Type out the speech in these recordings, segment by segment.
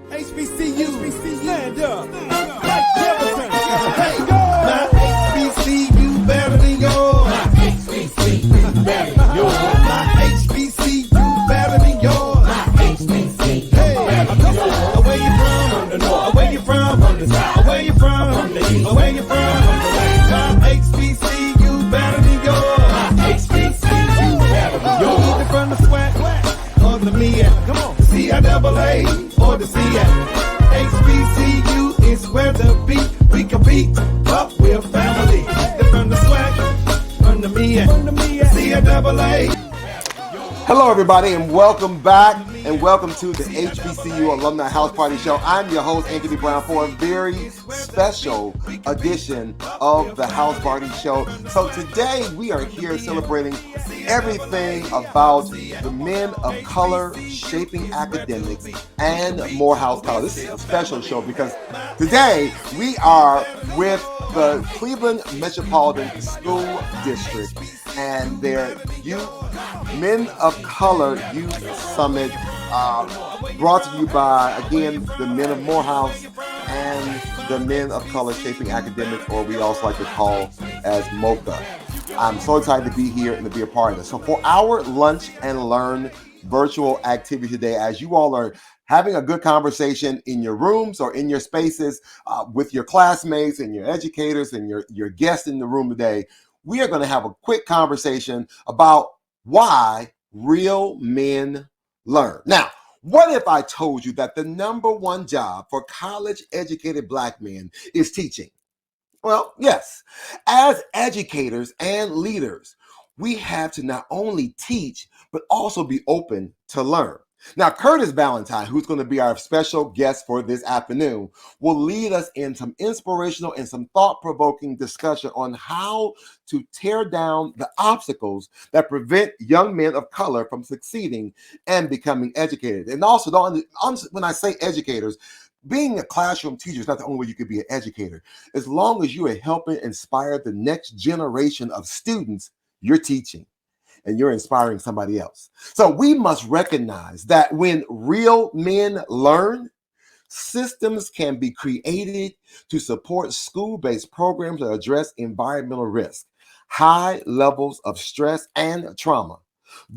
HBCU, stand up. Like Valentine. Hey, go. My HBCU better than yours. My HBCU better than yours. My HBCU better than yours. My HBCU better than yours. Where you from? From the north. Where you from? From the south. Where you from? From the east. Where you from? From the west. My HBCU better than yours. My HBCU better than yours. Either from the sweat or the MEAT. Come on. CIAA or the CF. HBCU is where the beat we compete, but we're family. They're from the swag, from the MEAT, CIAA. Hello, everybody, and welcome back, and welcome to the HBCU Alumni House Party Show. I'm your host, Anthony Brown, for a very special edition of the House Party Show. So today we are here celebrating everything about the men of color shaping academics and Morehouse College. This is a special show because today we are with the Cleveland Metropolitan School District and their Men of Color Youth Summit, brought to you by, again, the Men of Morehouse and the Men of Color Shaping Academics, or we also like to call as MOCA. I'm so excited to be here and to be a part of this. So for our Lunch and Learn virtual activity today, as you all are having a good conversation in your rooms or in your spaces with your classmates and your educators and your guests in the room today, we are going to have a quick conversation about why real men learn. Now, what if I told you that the number one job for college-educated Black men is teaching? Well, yes. As educators and leaders, we have to not only teach, but also be open to learn. Now, Curtis Valentine, who's going to be our special guest for this afternoon, will lead us in some inspirational and some thought-provoking discussion on how to tear down the obstacles that prevent young men of color from succeeding and becoming educated. And also, when I say educators, being a classroom teacher is not the only way you could be an educator. As long as you are helping inspire the next generation of students, you're teaching and you're inspiring somebody else. So we must recognize that when real men learn, systems can be created to support school-based programs that address environmental risk, high levels of stress and trauma.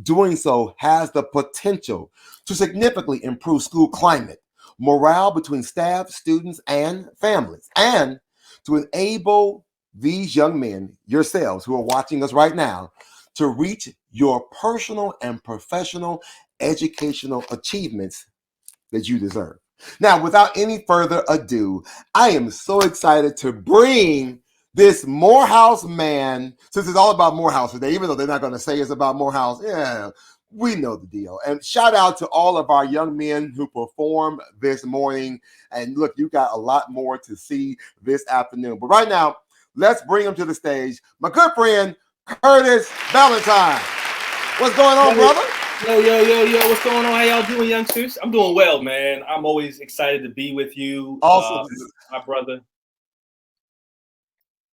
Doing so has the potential to significantly improve school climate, morale between staff, students, and families, and to enable these young men, yourselves who are watching us right now, to reach your personal and professional educational achievements that you deserve. Now, without any further ado, I am so excited to bring this Morehouse man, since it's all about Morehouse today, even though they're not going to say it's about Morehouse, yeah, we know the deal. And shout out to all of our young men who performed this morning. And look, you got a lot more to see this afternoon. But right now, let's bring him to the stage. My good friend, Curtis Valentine. What's going on, brother? Yo. What's going on? How y'all doing, youngsters? I'm doing well, man. I'm always excited to be with you. Awesome. My brother.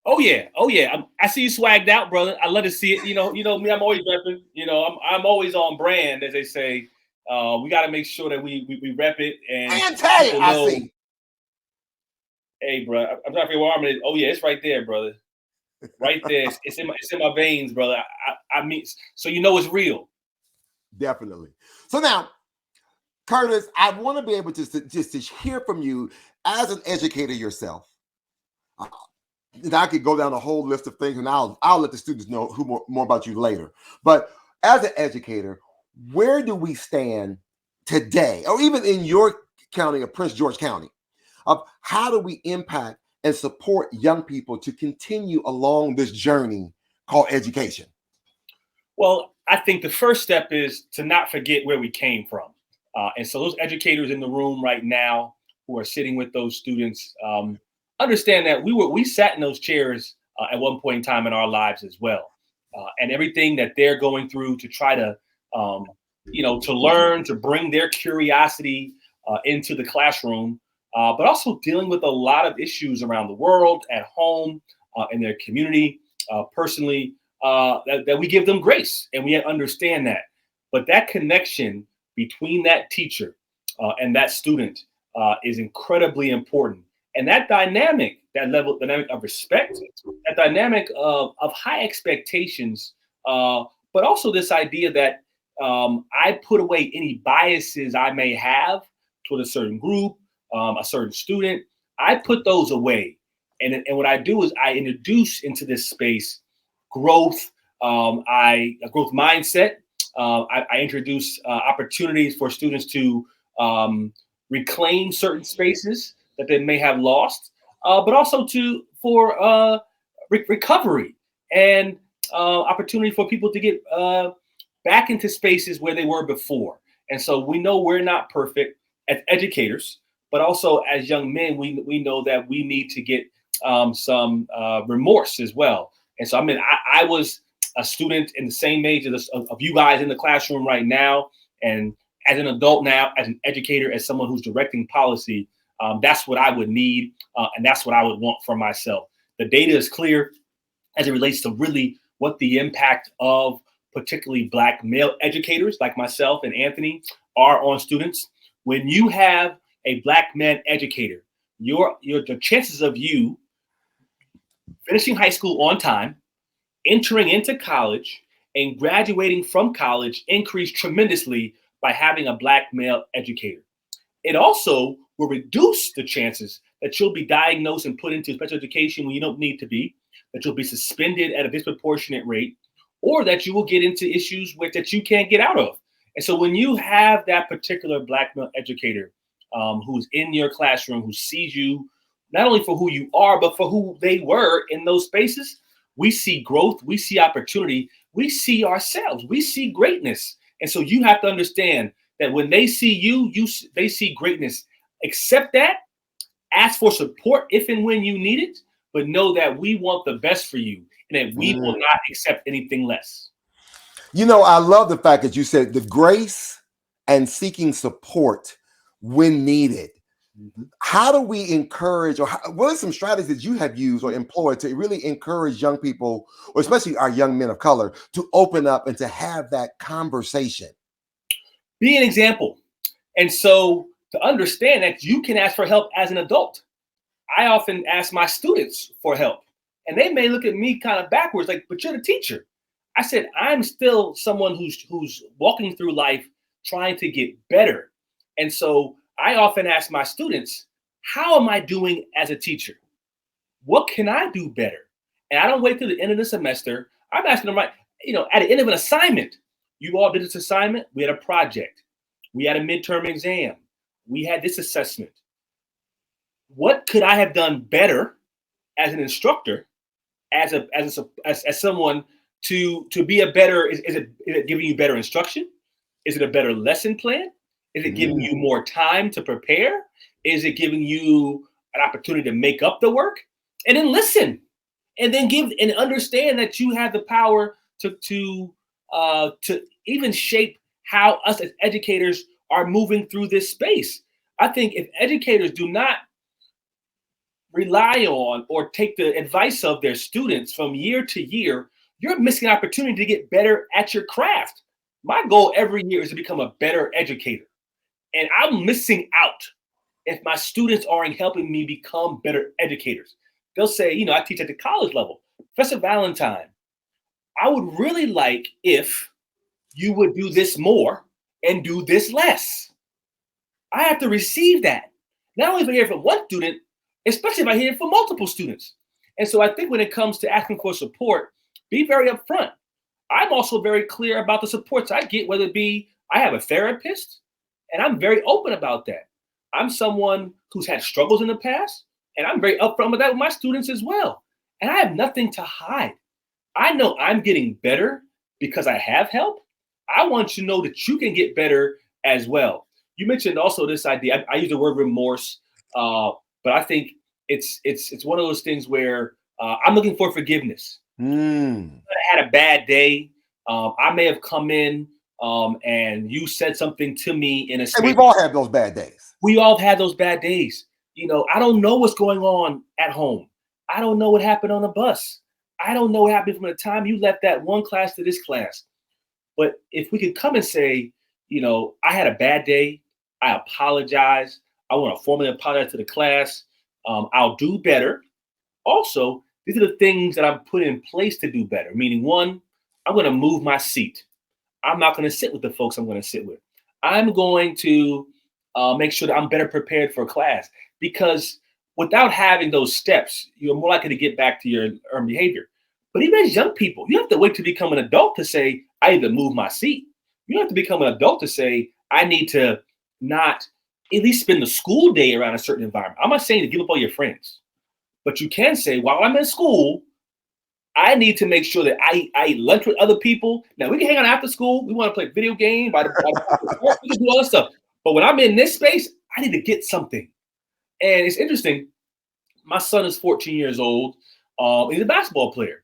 Oh yeah. I see you swagged out, brother. I love to see it. You know me. I'm always repping. I'm always on brand, as they say. We got to make sure that we rep it and I see. Hey, bro. I'm trying to figure where I'm at. Oh yeah, it's right there, brother. Right there. It's in my veins, brother. I mean, so it's real. Definitely. So now, Curtis, I want to be able to just to hear from you as an educator yourself. I could go down a whole list of things, and I'll let the students know more about you later. But as an educator, where do we stand today, or even in your county of Prince George County, of how do we impact and support young people to continue along this journey called education? Well, I think the first step is to not forget where we came from. And so those educators in the room right now who are sitting with those students, understand that we sat in those chairs at one point in time in our lives as well. And everything that they're going through to try to, to learn, to bring their curiosity into the classroom, but also dealing with a lot of issues around the world, at home, in their community, personally, that we give them grace and we understand that. But that connection between that teacher and that student is incredibly important. And that dynamic, dynamic of respect, that dynamic of high expectations, but also this idea that I put away any biases I may have toward a certain group, a certain student. I put those away. And what I do is I introduce into this space growth, a growth mindset. I introduce opportunities for students to reclaim certain spaces that they may have lost, but also for recovery and opportunity for people to get back into spaces where they were before. And so we know we're not perfect as educators, but also as young men, we know that we need to get some remorse as well. And so, I mean, I was a student in the same age of you guys in the classroom right now. And as an adult now, as an educator, as someone who's directing policy, that's what I would need. And that's what I would want for myself. The data is clear as it relates to really what the impact of particularly Black male educators like myself and Anthony are on students. When you have a Black man educator, the chances of you finishing high school on time, entering into college, and graduating from college increase tremendously by having a Black male educator. It also will reduce the chances that you'll be diagnosed and put into special education when you don't need to be, that you'll be suspended at a disproportionate rate, or that you will get into issues that you can't get out of. And so when you have that particular Black male educator who's in your classroom, who sees you not only for who you are, but for who they were in those spaces, we see growth, we see opportunity, we see ourselves, we see greatness. And so you have to understand that when they see you, they see greatness. Accept that, ask for support if and when you need it, but know that we want the best for you and that we will not accept anything less. You know, I love the fact that you said the grace and seeking support when needed. Mm-hmm. How do we encourage, or what are some strategies you have used or employed to really encourage young people, or especially our young men of color, to open up and to have that conversation? Be an example. And so to understand that you can ask for help as an adult. I often ask my students for help, and they may look at me kind of backwards, like, but you're the teacher. I said, I'm still someone who's walking through life trying to get better. And so I often ask my students, how am I doing as a teacher? What can I do better? And I don't wait till the end of the semester. I'm asking them, right, at the end of an assignment, you all did this assignment. We had a project. We had a midterm exam. We had this assessment. What could I have done better as an instructor, as someone to be a better? Is it giving you better instruction? Is it a better lesson plan? Is it giving you more time to prepare? Is it giving you an opportunity to make up the work? And then listen, and then give and understand that you have the power to even shape how us as educators are moving through this space. I think if educators do not rely on or take the advice of their students from year to year, you're missing an opportunity to get better at your craft. My goal every year is to become a better educator. And I'm missing out if my students aren't helping me become better educators. They'll say, I teach at the college level. Professor Valentine, I would really like if you would do this more and do this less. I have to receive that. Not only if I hear it from one student, especially if I hear it from multiple students. And so I think when it comes to asking for support, be very upfront. I'm also very clear about the supports I get, whether it be I have a therapist, and I'm very open about that. I'm someone who's had struggles in the past, and I'm very upfront with that with my students as well. And I have nothing to hide. I know I'm getting better because I have help. I want you to know that you can get better as well. You mentioned also this idea. I use the word remorse, but I think it's one of those things where I'm looking for forgiveness. I had a bad day. I may have come in and you said something to me in a space. And we've all had those bad days. We all have had those bad days. I don't know what's going on at home. I don't know what happened on the bus. I don't know what happened from the time you left that one class to this class. But if we could come and say, I had a bad day, I apologize, I want to formally apologize to the class. I'll do better. Also, these are the things that I've put in place to do better. Meaning, one, I'm going to move my seat. I'm not going to sit with the folks I'm going to sit with. I'm going to make sure that I'm better prepared for class, because without having those steps, you're more likely to get back to your earned behavior. But even as young people, you have to wait to become an adult to say, I need to move my seat. You have to become an adult to say, I need to not at least spend the school day around a certain environment. I'm not saying to give up all your friends, but you can say, while I'm in school, I need to make sure that I eat lunch with other people. Now, we can hang out after school. We want to play video games. We can do all that stuff. But when I'm in this space, I need to get something. And it's interesting. My son is 14 years old. He's a basketball player.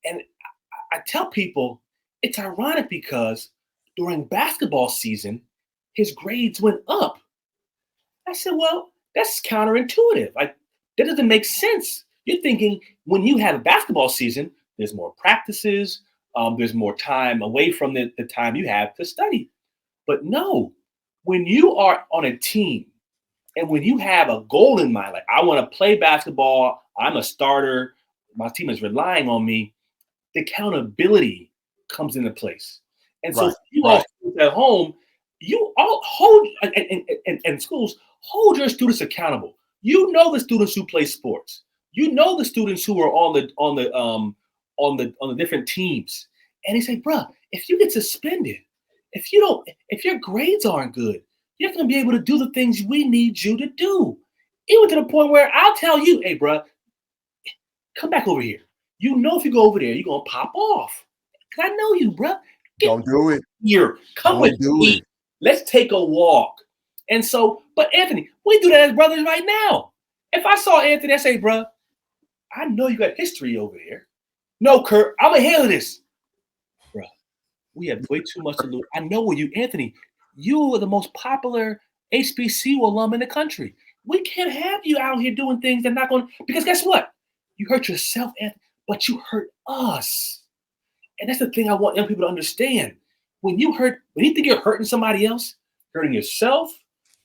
And I tell people it's ironic because during basketball season, his grades went up. I said, well, that's counterintuitive. Like, that doesn't make sense. You're thinking when you have a basketball season, there's more practices, there's more time away from the time you have to study. But no, when you are on a team and when you have a goal in mind, like I want to play basketball, I'm a starter, my team is relying on me, the accountability comes into place. And so you all at home, you all hold, and schools, hold your students accountable. You know the students who play sports. You know the students who are on the different teams. And they say, bruh, if you get suspended, if your grades aren't good, you're not gonna be able to do the things we need you to do. Even to the point where I'll tell you, hey, bruh, come back over here. You know if you go over there, you're gonna pop off. I know you, bruh. Don't do it. Here, come with me. Let's take a walk. And so, but Anthony, we do that as brothers right now. If I saw Anthony, I say, bruh, I know you got history over there. No, Kurt, I'm gonna handle this. Bruh, we have way too much to lose. I know you, Anthony. You are the most popular HBCU alum in the country. We can't have you out here doing things that are not going to, because guess what? You hurt yourself, Anthony, but you hurt us. And that's the thing I want young people to understand. When you think you're hurting somebody else, hurting yourself,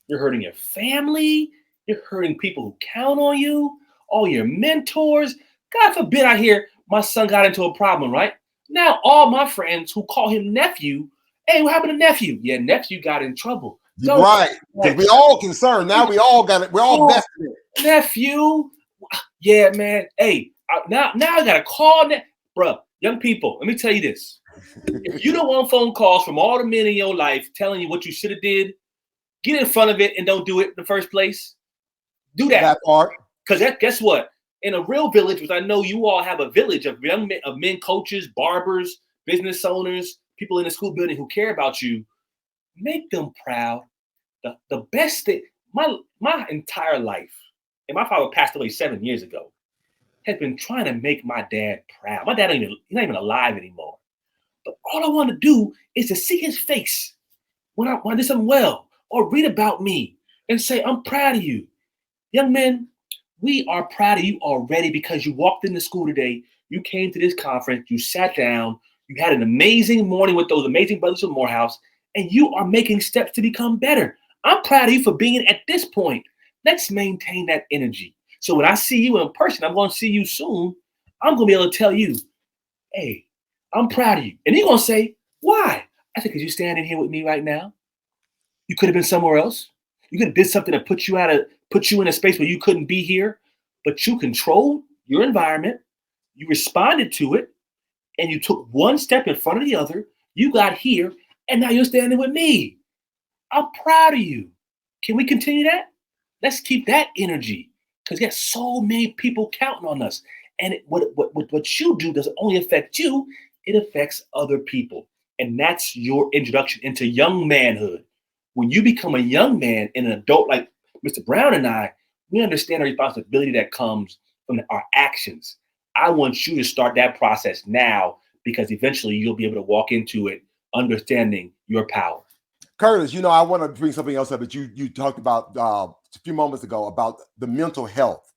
you're hurting your family, you're hurting people who count on you, all your mentors. God forbid I hear my son got into a problem, right? Now all my friends who call him nephew, hey, what happened to nephew? Yeah, nephew got in trouble. So, right. We all concerned. Now we all got it. We're all vested. Nephew. Yeah, man. Hey, now I got to call that. Bruh, young people, let me tell you this. If you don't want phone calls from all the men in your life telling you what you should have did, get in front of it and don't do it in the first place. Do that part. Because guess what? In a real village, which I know you all have a village of young men, of men, coaches, barbers, business owners, people in the school building who care about you, make them proud. The best thing, my entire life, and my father passed away 7 years ago, has been trying to make my dad proud. My dad he's not even alive anymore. But all I want to do is to see his face when I did something well, or read about me and say, I'm proud of you. Young men, we are proud of you already because you walked into school today, you came to this conference, you sat down, you had an amazing morning with those amazing brothers from Morehouse, and you are making steps to become better. I'm proud of you for being at this point. Let's maintain that energy. So when I see you in person, I'm going to see you soon. I'm going to be able to tell you, hey, I'm proud of you. And you're going to say, why? I said, because you're standing here with me right now. You could have been somewhere else. You could have did something that put you in a space where you couldn't be here, but you controlled your environment. You responded to it, and you took one step in front of the other. You got here, and now you're standing with me. I'm proud of you. Can we continue that? Let's keep that energy, because there's so many people counting on us. And what you do doesn't only affect you, it affects other people. And that's your introduction into young manhood. When you become a young man and an adult like Mr. Brown and I, we understand the responsibility that comes from our actions. I want you to start that process now, because eventually you'll be able to walk into it understanding your power. Curtis, I want to bring something else up that you talked about a few moments ago about the mental health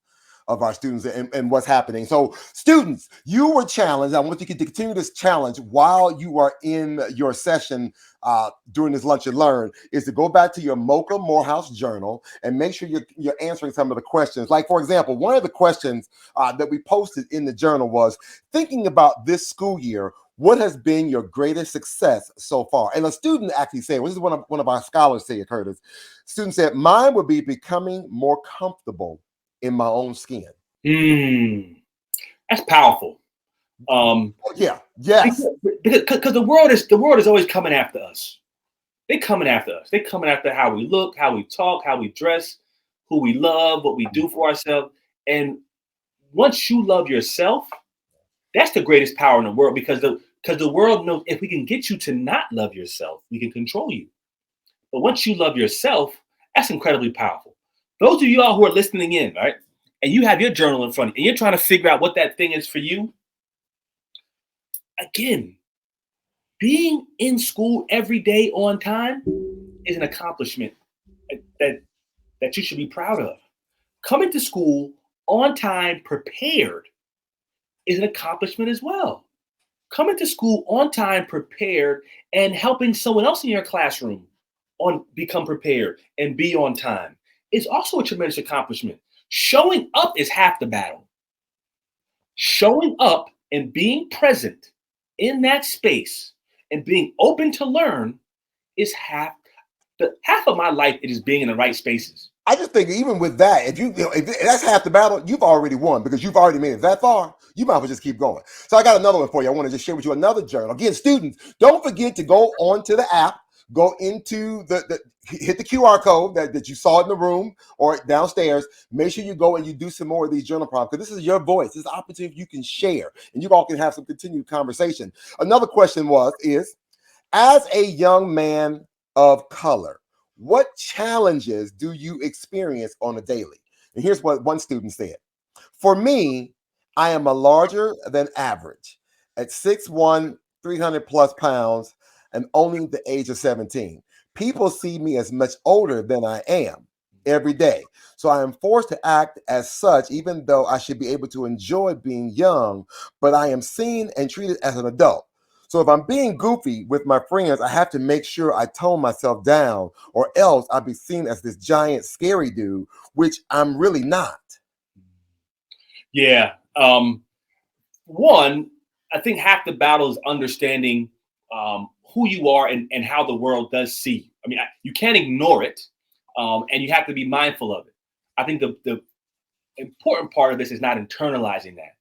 of our students and what's happening. So students, you were challenged. I want you to continue this challenge while you are in your session during this Lunch and Learn, is to go back to your Mocha Morehouse journal and make sure you're answering some of the questions. Like, for example, one of the questions that we posted in the journal was, thinking about this school year, what has been your greatest success so far? And a student actually said, well, this is one of our scholars say, Curtis. Student said, mine would be becoming more comfortable in my own skin. That's powerful. Yeah. Yes. Because the world is always coming after us. They're coming after us. They're coming after how we look, how we talk, how we dress, who we love, what we do for ourselves. And once you love yourself, that's the greatest power in the world, because the world knows if we can get you to not love yourself, we can control you. But once you love yourself, that's incredibly powerful. Those of you all who are listening in, right, and you have your journal in front of you, and you're trying to figure out what that thing is for you, again, being in school every day on time is an accomplishment that you should be proud of. Coming to school on time, prepared, is an accomplishment as well. Coming to school on time, prepared, and helping someone else in your classroom become prepared and be on time is also a tremendous accomplishment. Showing up is half the battle. Showing up and being present in that space and being open to learn is half of my life. It is being in the right spaces. I just think even with that, if that's half the battle, you've already won, because you've already made it that far. You might as well just keep going. So I got another one for you. I want to just share with you another journal. Again, students, don't forget to go onto the app, go into hit the QR code that you saw in the room or downstairs. Make sure you go and you do some more of these journal prompts, because this is your voice. This is an opportunity you can share, and you all can have some continued conversation. Another question is, as a young man of color, what challenges do you experience on a daily? And here's what one student said. For me, I am a larger than average at 6'1", 300 plus pounds, and only the age of 17. People see me as much older than I am every day. So I am forced to act as such, even though I should be able to enjoy being young, but I am seen and treated as an adult. So if I'm being goofy with my friends, I have to make sure I tone myself down, or else I'll be seen as this giant, scary dude, which I'm really not. Yeah. One, I think half the battle is understanding who you are and how the world does see you. I mean, you can't ignore it, and you have to be mindful of it. I think the important part of this is not internalizing that.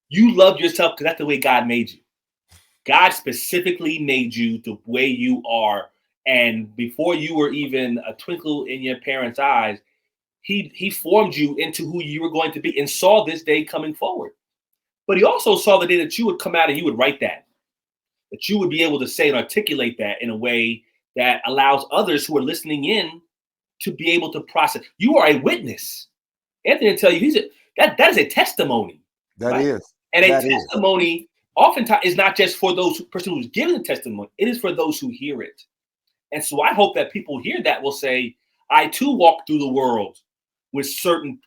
You love yourself because that's the way God made you. God specifically made you the way you are. And before you were even a twinkle in your parents' eyes, he formed you into who you were going to be and saw this day coming forward. But he also saw the day that you would come out and you would write that you would be able to say and articulate that in a way that allows others who are listening in to be able to process. You are a witness. Anthony will tell you, that is a testimony. That right? is. And that a testimony oftentimes is not just for those person who's giving the testimony, it is for those who hear it. And so I hope that people hear that will say, I too walk through the world with certain,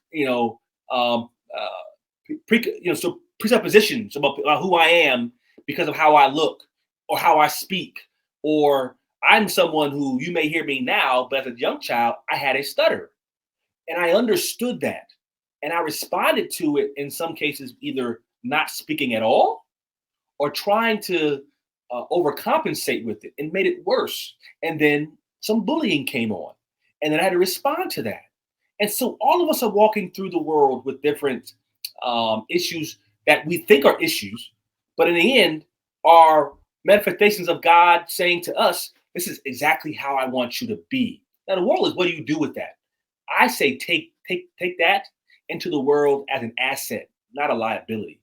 presuppositions about who I am because of how I look or how I speak, or I'm someone who you may hear me now, but as a young child, I had a stutter, and I understood that, and I responded to it in some cases, either not speaking at all or trying to overcompensate with it, and made it worse. And then some bullying came on, and then I had to respond to that. And so all of us are walking through the world with different issues that we think are issues, but in the end are manifestations of God saying to us, this is exactly how I want you to be. Now the world is, what do you do with that? I say take that into the world as an asset, not a liability.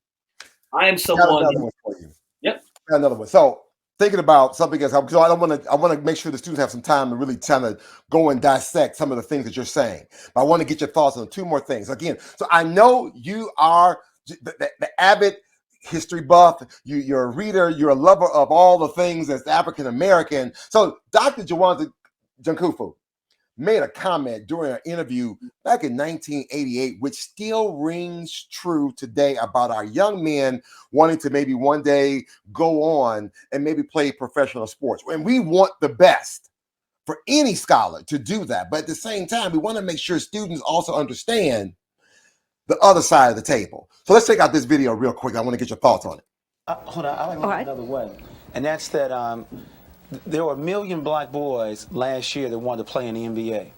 I am someone. Another one for you. Yep. Another one. So thinking about something else, because I want to make sure the students have some time to really kind of go and dissect some of the things that you're saying. But I want to get your thoughts on two more things. Again, so I know you are the avid history buff, you're a reader, you're a lover of all the things that's African American. So Dr. Jawanza Jankufu, made a comment during an interview back in 1988, which still rings true today about our young men wanting to maybe one day go on and maybe play professional sports. And we want the best for any scholar to do that. But at the same time, we want to make sure students also understand the other side of the table. So let's check out this video real quick. I want to get your thoughts on it. Hold on, I like it another way. And that's that there were 1 million black boys last year that wanted to play in the NBA.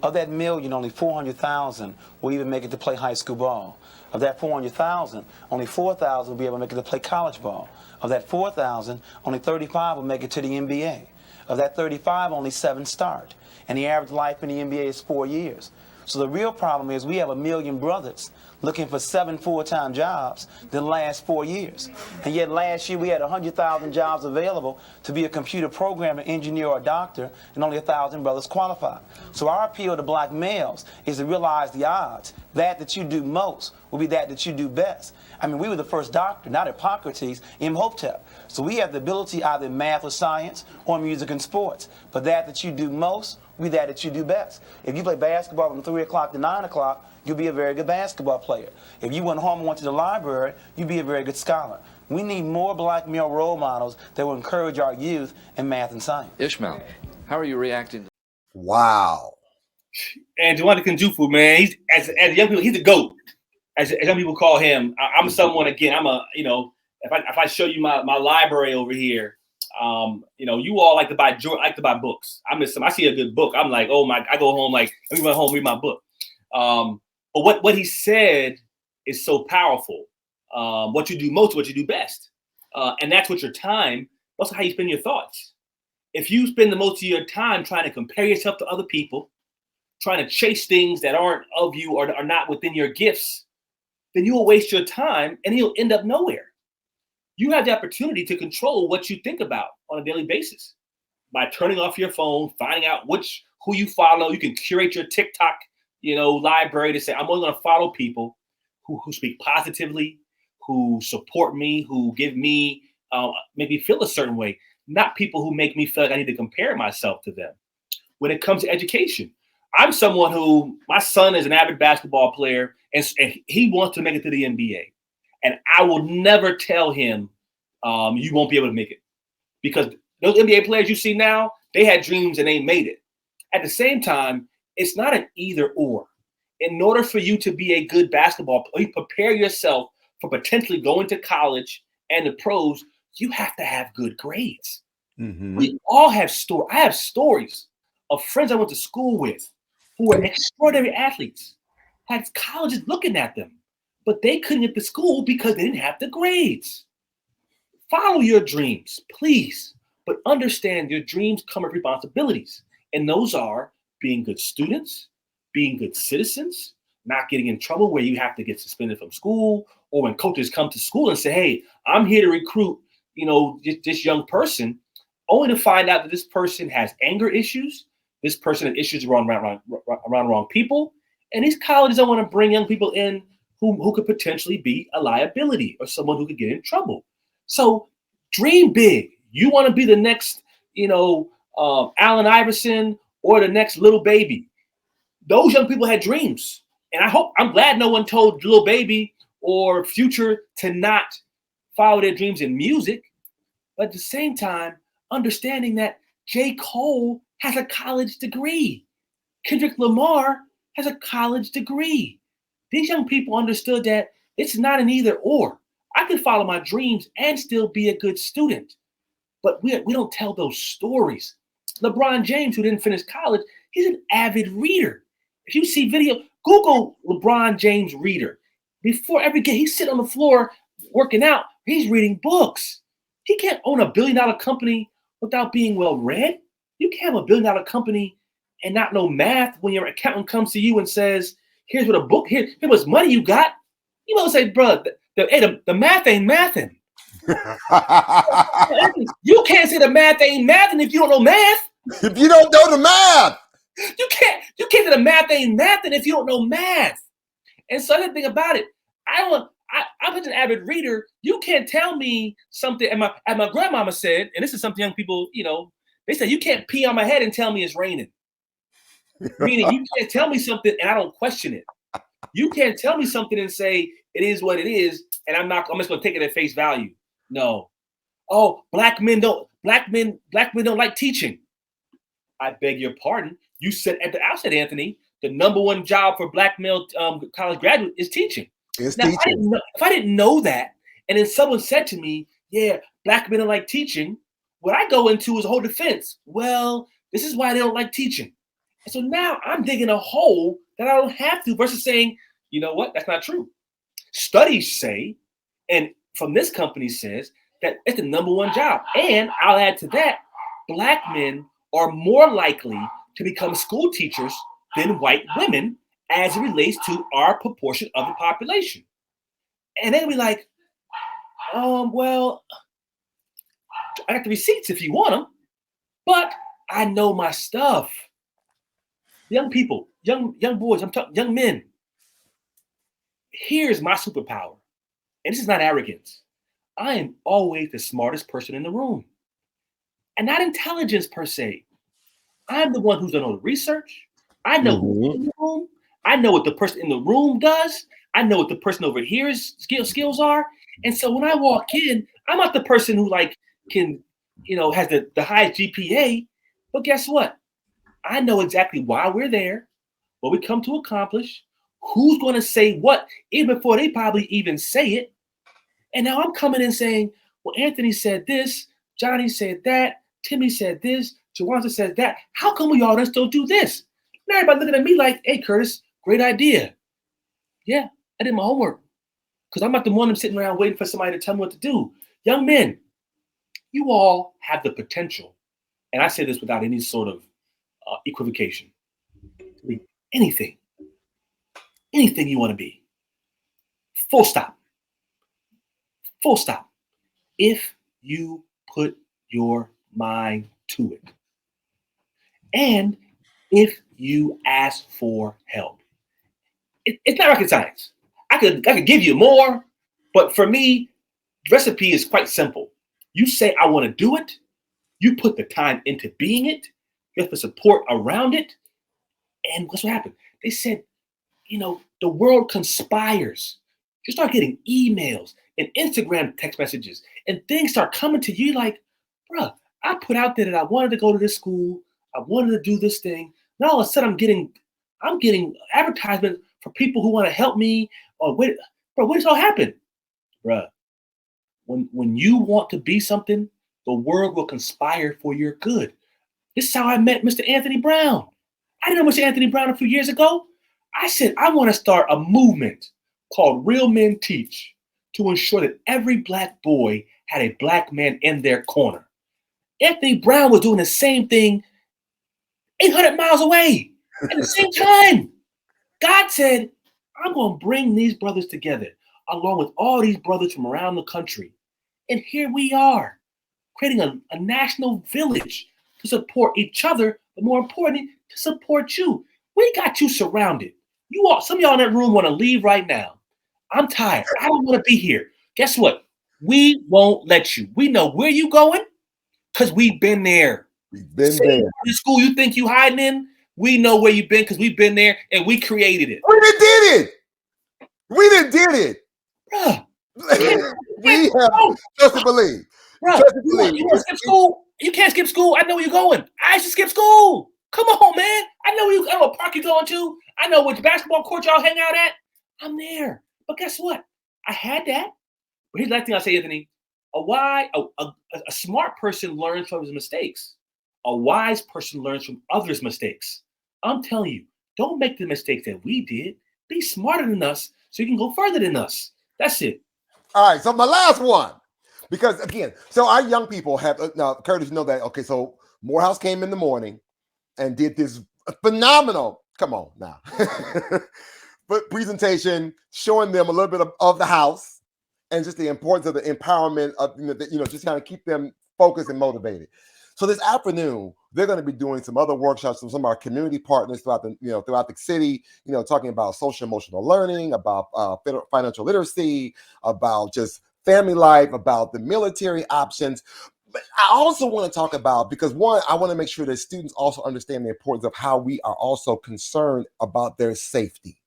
Of that million, only 400,000 will even make it to play high school ball. Of that 400,000, only 4,000 will be able to make it to play college ball. Of that 4,000, only 35 will make it to the NBA. Of that 35, only 7 start. And the average life in the NBA is 4 years. So the real problem is we have 1 million brothers looking for 7 full-time jobs that last 4 years. And yet last year we had 100,000 jobs available to be a computer programmer, engineer, or doctor, and only 1,000 brothers qualified. So our appeal to black males is to realize the odds. That you do most will be that you do best. I mean, we were the first doctor, not Hippocrates, Imhotep. So we have the ability either in math or science or music and sports. But that you do most will be that you do best. If you play basketball from 3 o'clock to 9 o'clock, you'll be a very good basketball player. If you went home and went to the library, you'd be a very good scholar. We need more black male role models that will encourage our youth in math and science. Ishmael, how are you reacting? Wow. And Juwan Kunjufu, man, he's as young people, he's a GOAT. As young people call him. I'm someone, again, if I show you my library over here, you all like to buy books. I see a good book, I'm like, oh my, I go home like, let me run home, read my book. But what he said is so powerful. What you do most, what you do best. And that's what your time, also how you spend your thoughts. If you spend the most of your time trying to compare yourself to other people, trying to chase things that aren't of you or are not within your gifts, then you will waste your time and you'll end up nowhere. You have the opportunity to control what you think about on a daily basis by turning off your phone, finding out who you follow. You can curate your TikTok, library to say, I'm only going to follow people who speak positively, who support me, who give me, maybe feel a certain way, not people who make me feel like I need to compare myself to them. When it comes to education, I'm someone who, my son is an avid basketball player and he wants to make it to the NBA. And I will never tell him, you won't be able to make it. Because those NBA players you see now, they had dreams and they made it. At the same time, it's not an either or. In order for you to be a good basketball player, you prepare yourself for potentially going to college and the pros, you have to have good grades. Mm-hmm. We all have stories. I have stories of friends I went to school with who were extraordinary athletes, had colleges looking at them, but they couldn't get to school because they didn't have the grades. Follow your dreams, please, but understand your dreams come with responsibilities. And those are being good students, being good citizens, not getting in trouble where you have to get suspended from school, or when coaches come to school and say, hey, I'm here to recruit, this young person, only to find out that this person has anger issues, this person has issues around wrong people, and these colleges don't want to bring young people in who could potentially be a liability or someone who could get in trouble. So dream big. You want to be the next, Allen Iverson or the next Little Baby. Those young people had dreams. And I'm glad no one told Little Baby or Future to not follow their dreams in music. But at the same time, understanding that J. Cole has a college degree. Kendrick Lamar has a college degree. These young people understood that it's not an either or. I can follow my dreams and still be a good student. But we don't tell those stories. LeBron James, who didn't finish college, he's an avid reader. If you see video, Google LeBron James reader. Before every game, he's sitting on the floor working out. He's reading books. He can't own $1 billion company without being well read. You can't have $1 billion company and not know math when your accountant comes to you and says, here's what a book, here was money you got. You know, say, bro, the math ain't mathing. You can't say the math ain't mathing if you don't know math. If you don't know the math. You can't say the math ain't mathing if you don't know math. And so the thing about it, I'm such an avid reader. You can't tell me something. And my grandmama said, and this is something young people, they said, you can't pee on my head and tell me it's raining. Meaning you can't tell me something and I don't question it. You can't tell me something and say it is what it is, and I'm just gonna take it at face value. No. Oh, black men don't like teaching. I beg your pardon. You said at the outset, Anthony, the number one job for black male college graduate is teaching. It's Now, teaching. if I didn't know that, and then someone said to me, yeah, black men don't like teaching, what I go into is a whole defense. Well, this is why they don't like teaching. And so now I'm digging a hole that I don't have to versus saying, you know what, that's not true. Studies say, and from this company says, that it's the number one job. And I'll add to that, black men are more likely to become school teachers than white women as it relates to our proportion of the population. And they'll be like, well, I got the receipts if you want them, but I know my stuff. Young people, young boys, I'm talking young men. Here's my superpower. And this is not arrogance. I am always the smartest person in the room. And not intelligence per se. I'm the one who's done all the research. I know who's in the room. I know what the person in the room does. I know what the person over here's skills are. And so when I walk in, I'm not the person who has the highest GPA. But guess what? I know exactly why we're there, what we come to accomplish, who's going to say what, even before they probably even say it. And now I'm coming in saying, well, Anthony said this, Johnny said that, Timmy said this, Jawanta said that. How come we all still do this? And everybody looking at me like, hey, Curtis, great idea. Yeah, I did my homework. Because I'm not the one that's sitting around waiting for somebody to tell me what to do. Young men, you all have the potential, and I say this without any sort of equivocation, to be anything you want to be. Full stop. Full stop. If you put your mind to it. And if you ask for help. It's not rocket science. I could give you more, but for me, the recipe is quite simple. You say, I want to do it. You put the time into being it. You have the support around it. And guess what happened? They said, the world conspires. You start getting emails and Instagram text messages and things start coming to you like, bruh, I put out there that I wanted to go to this school. I wanted to do this thing. Now all of a sudden I'm getting advertisements for people who want to help me. Or wait, bro, what does all happen? Bruh, when you want to be something, the world will conspire for your good. This is how I met Mr. Anthony Brown. I didn't know Mr. Anthony Brown a few years ago. I said, I want to start a movement called Real Men Teach to ensure that every black boy had a black man in their corner. Anthony Brown was doing the same thing 800 miles away at the same time. God said, I'm going to bring these brothers together along with all these brothers from around the country. And here we are, creating a national village to support each other, but more importantly, to support you. We got you surrounded. Some of y'all in that room want to leave right now. I'm tired. I don't want to be here. Guess what? We won't let you. We know where you going because we've been there. We've been there. The school you think you hiding in, we know where you've been because we've been there and we created it. We did it. Bruh. We have trust and believe. Bruh, you want to skip school? You can't skip school. I know where you're going. I should skip school. Come on, man. I know what park you're going to. I know which basketball court y'all hang out at. I'm there. But guess what? I had that. But here's the last thing I'll say, Anthony. A smart person learns from his mistakes. A wise person learns from others' mistakes. I'm telling you, don't make the mistakes that we did. Be smarter than us so you can go further than us. That's it. All right, so my last one. Because again, so our young people have, now Curtis, you know that, okay, so Morehouse came in the morning and did this phenomenal, come on now, but presentation showing them a little bit of the house and just the importance of the empowerment of, just kind of keep them focused and motivated. So this afternoon, they're going to be doing some other workshops with some of our community partners throughout the city, talking about social emotional learning, about financial literacy, about just family life, about the military options. But I also want to talk about, because one, I want to make sure that students also understand the importance of how we are also concerned about their safety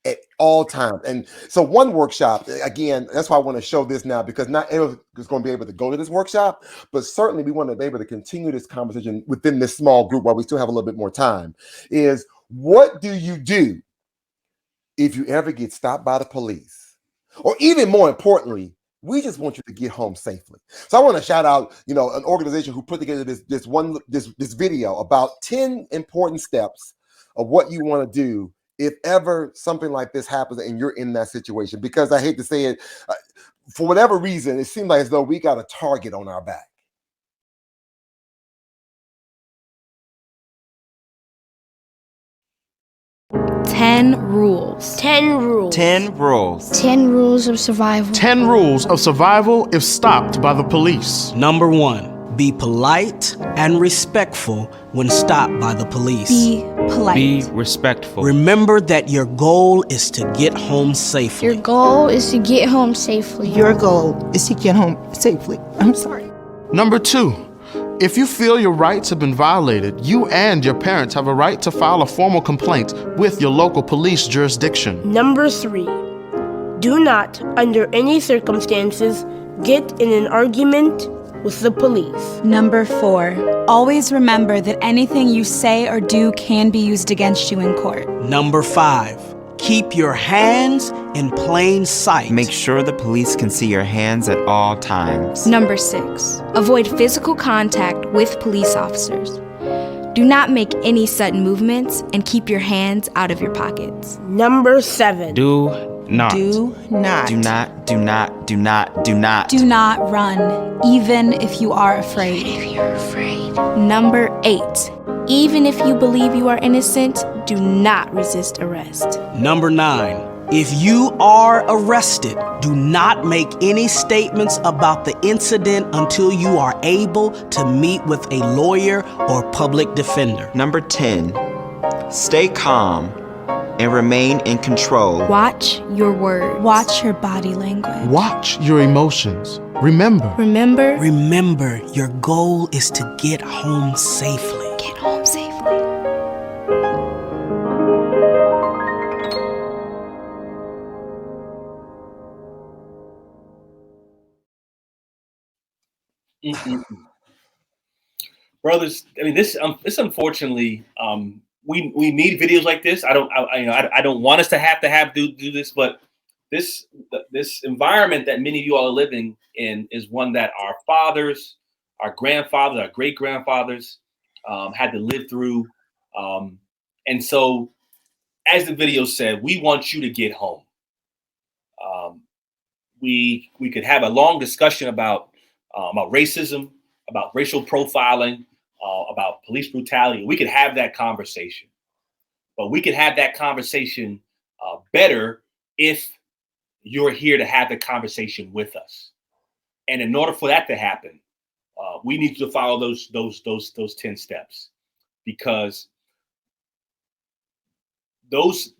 at all times. And so one workshop, again, that's why I want to show this now, because not everyone is going to be able to go to this workshop, but certainly we want to be able to continue this conversation within this small group while we still have a little bit more time, is what do you do if you ever get stopped by the police? Or even more importantly, we just want you to get home safely. So I want to shout out, an organization who put together this video about 10 important steps of what you want to do if ever something like this happens and you're in that situation. Because I hate to say it, for whatever reason, it seems like as though we got a target on our back. Ten rules. 10 rules. 10 rules. 10 rules of survival. 10 rules of survival if stopped by the police. Number 1, be polite and respectful when stopped by the police. Be polite. Be respectful. Remember that your goal is to get home safely. Your goal is to get home safely. Your goal is to get home safely. I'm sorry. Number 2, if you feel your rights have been violated, you and your parents have a right to file a formal complaint with your local police jurisdiction. Number 3, do not, under any circumstances, get in an argument with the police. Number 4, always remember that anything you say or do can be used against you in court. Number 5, keep your hands in plain sight. Make sure the police can see your hands at all times. Number 6, avoid physical contact with police officers. Do not make any sudden movements and keep your hands out of your pockets. Number 7, Do not. Do not. Do not, do not, do not, do not. Do not run, even if you are afraid. Number 8, even if you believe you are innocent, do not resist arrest. Number 9, if you are arrested, do not make any statements about the incident until you are able to meet with a lawyer or public defender. Number 10, stay calm and remain in control. Watch your words. Watch your body language. Watch your emotions. Remember. Remember, your goal is to get home safely. Get home safely. Brothers, I mean, this unfortunately, we need videos like this. I don't want us to have do this, but this environment that many of you all are living in is one that our fathers, our grandfathers, our great grandfathers had to live through, and so, as the video said, we want you to get home. We could have a long discussion about racism, about racial profiling, about police brutality. We could have that conversation, but we could have that conversation better if you're here to have the conversation with us. And in order for that to happen, we need to follow those 10 steps, because those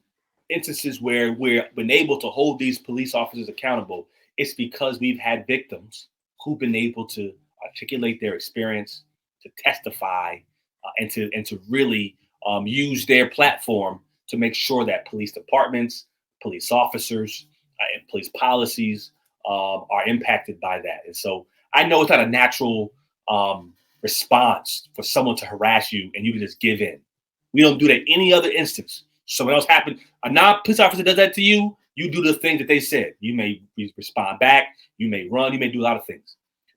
instances where we've been able to hold these police officers accountable, it's because we've had victims who've been able to articulate their experience, to testify, and to really use their platform to make sure that police departments, police officers, and police policies are impacted by that. And so I know it's not a natural response for someone to harass you and you can just give in. We don't do that any other instance. Someone else happened, a non-police officer does that to you, you do the thing that they said. You may respond back, you may run, you may do a lot of things.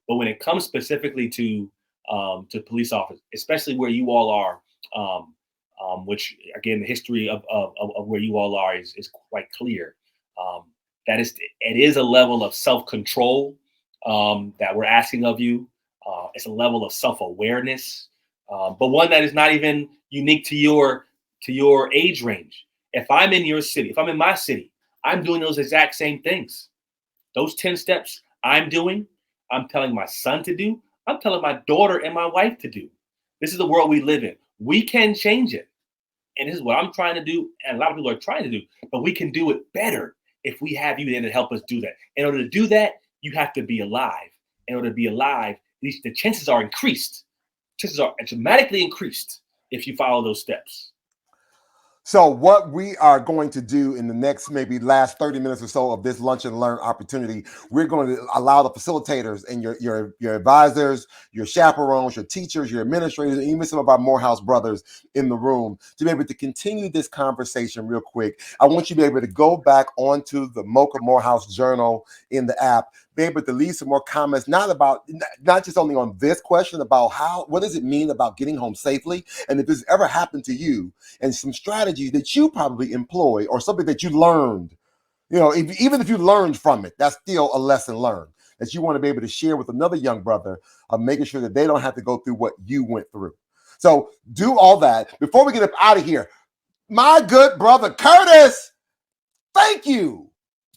But when it comes specifically to police officers, especially where you all are, which again, the history of where you all are is quite clear. That it is a level of self-control that we're asking of you. It's a level of self-awareness, but one that is not even unique to your age range. If I'm in your city, if I'm in my city, I'm doing those exact same things. Those 10 steps I'm doing, I'm telling my son to do, I'm telling my daughter and my wife to do. This is the world we live in. We can change it. And this is what I'm trying to do, and a lot of people are trying to do, but we can do it better if we have you there to help us do that. In order to do that, you have to be alive. in order to be alive, at least the chances are increased. Chances are dramatically increased if you follow those steps. So what we are going to do in the next maybe last 30 minutes or so of this lunch and learn opportunity, we're going to allow the facilitators and your advisors, your chaperones, your teachers, your administrators, and even some of our Morehouse brothers in the room to be able to continue this conversation real quick. I want you to be able to go back onto the Mocha Morehouse Journal in the app, be able to leave some more comments, not just only on this question about what does it mean about getting home safely, and if this ever happened to you, and some strategies that you probably employ or something that you learned, even if you learned from it, that's still a lesson learned that you want to be able to share with another young brother, making sure that they don't have to go through what you went through. So do all that. Before we get up out of here, my good brother Curtis, thank you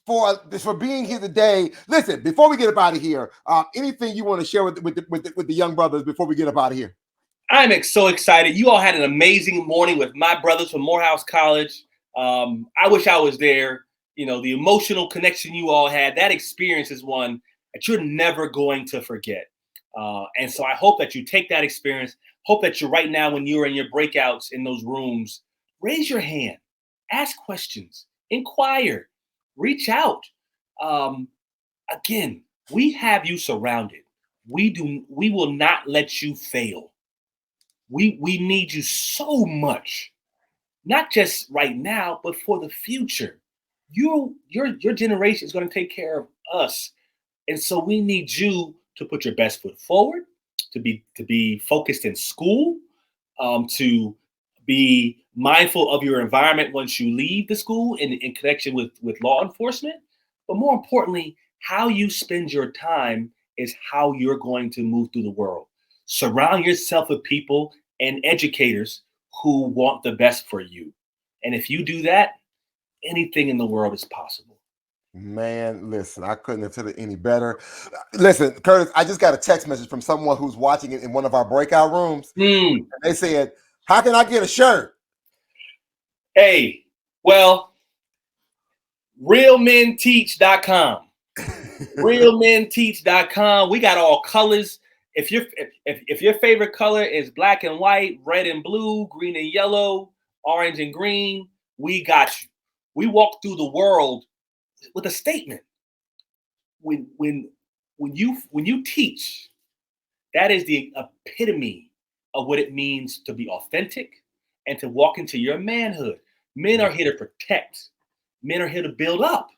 for being here today. Listen, before we get up out of here, anything you want to share with the young brothers before we get up out of here? I'm so excited. You all had an amazing morning with my brothers from Morehouse College. I wish I was there. The emotional connection you all had, that experience is one that you're never going to forget. And so I hope that you take that experience. Hope that you're right now when you're in your breakouts in those rooms, raise your hand, ask questions, inquire, reach out. Again, we have you surrounded. We will not let you fail. We need you so much, not just right now, but for the future. Your generation is going to take care of us. And so we need you to put your best foot forward, to be focused in school, to be mindful of your environment once you leave the school in connection with law enforcement. But more importantly, how you spend your time is how you're going to move through the world. Surround yourself with people and educators who want the best for you. And if you do that, anything in the world is possible. Man, listen, I couldn't have said it any better. Listen, Curtis, I just got a text message from someone who's watching it in one of our breakout rooms. And they said, how can I get a shirt? Hey, well, realmenteach.com. realmenteach.com. We got all colors. If your favorite color is black and white, red and blue, green and yellow, orange and green, we got you. We walk through the world with a statement. When you teach, that is the epitome of what it means to be authentic and to walk into your manhood. Men are here to protect. Men are here to build up.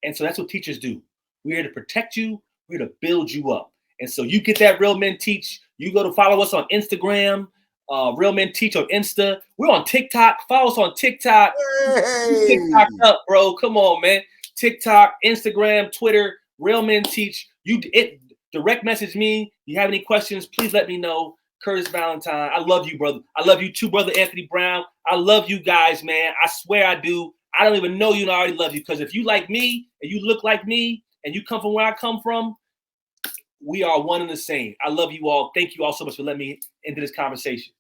And so that's what teachers do. We're here to protect you. We're here to build you up. And so you get that Real Men Teach. You go to follow us on Instagram, Real Men Teach on Insta. We're on TikTok. Follow us on TikTok. Hey. TikTok up, bro. Come on, man. TikTok, Instagram, Twitter, Real Men Teach. Direct message me. You have any questions, please let me know. Curtis Valentine. I love you, brother. I love you too, brother Anthony Brown. I love you guys, man. I swear I do. I don't even know you and I already love you, because if you like me and you look like me and you come from where I come from, we are one and the same. I love you all. Thank you all so much for letting me into this conversation.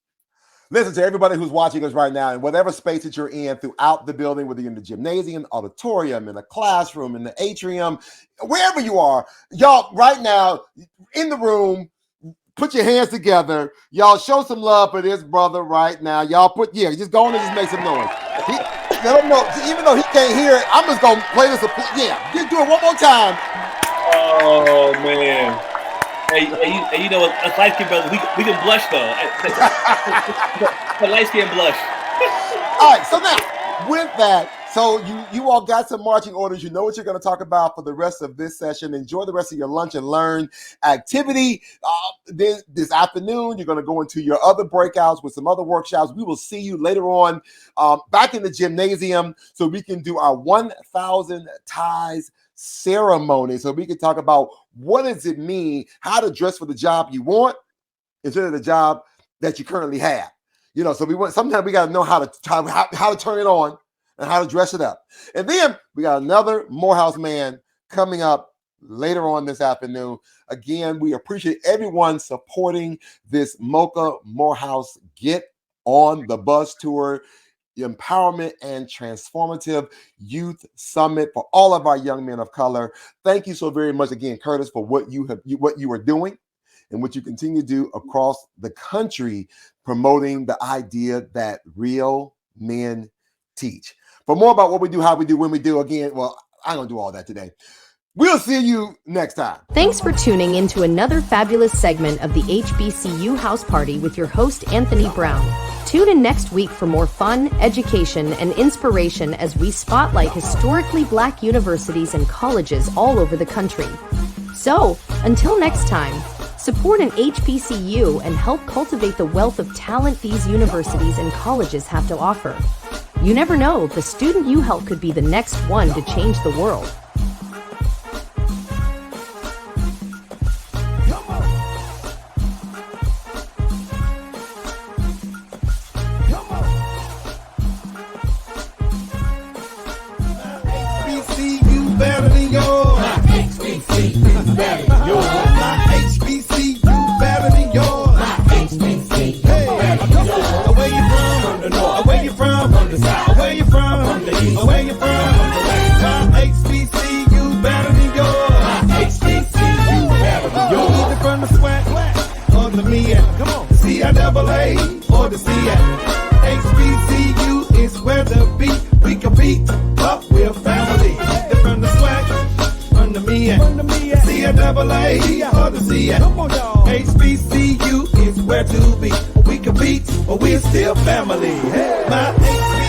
Listen to everybody who's watching us right now in whatever space that you're in throughout the building, whether you're in the gymnasium, auditorium, in a classroom, in the atrium, wherever you are. Y'all, right now, in the room, put your hands together. Y'all show some love for this brother right now. Y'all just go on and just make some noise. Let him know, even though he can't hear it, I'm just going to play this. Just do it one more time. Oh, man. Hey, you know what? Us light-skinned brothers, we can blush, though. The light-skinned blush. All right, so now, with that, so you all got some marching orders. You know what you're going to talk about for the rest of this session. Enjoy the rest of your lunch and learn activity. This afternoon, you're going to go into your other breakouts with some other workshops. We will see you later on back in the gymnasium so we can do our 1,000 ties ceremony, so we can talk about what does it mean, how to dress for the job you want instead of the job that you currently have. Sometimes we got to know how to turn it on and how to dress it up. And then we got another Morehouse man coming up later on this afternoon. Again, we appreciate everyone supporting this Mocha Morehouse Get on the Bus tour. empowerment and transformative youth summit for all of our young men of color. Thank you so very much again, Curtis, for what you are doing and what you continue to do across the country, promoting the idea that real men teach. For more about what we do, how we do, when we do, again, well, I'm going to do all that today. We'll see you next time. Thanks for tuning into another fabulous segment of the HBCU House Party with your host, Anthony Brown. Tune in next week for more fun, education, and inspiration as we spotlight historically Black universities and colleges all over the country. So, until next time, support an HBCU and help cultivate the wealth of talent these universities and colleges have to offer. You never know, the student you help could be the next one to change the world. HBCU better than yours. My HBCU better than yours. My HBCU better than yours. My HBCU better than yours. Where you from? From the north. Where you from? From the south. Where you from? From the east. Where you from? From the west. My HBCU better than yours. My HBCU better than yours. Either from the SWAC or the MEAC. Come on. The CIAA or the CIAC. HBCU is where the beat we compete, but we're family. They're from the SWAC, from the MEAC, CIAA or the CIAC. HBCU is where to be. We compete, but we're still family. My HBCU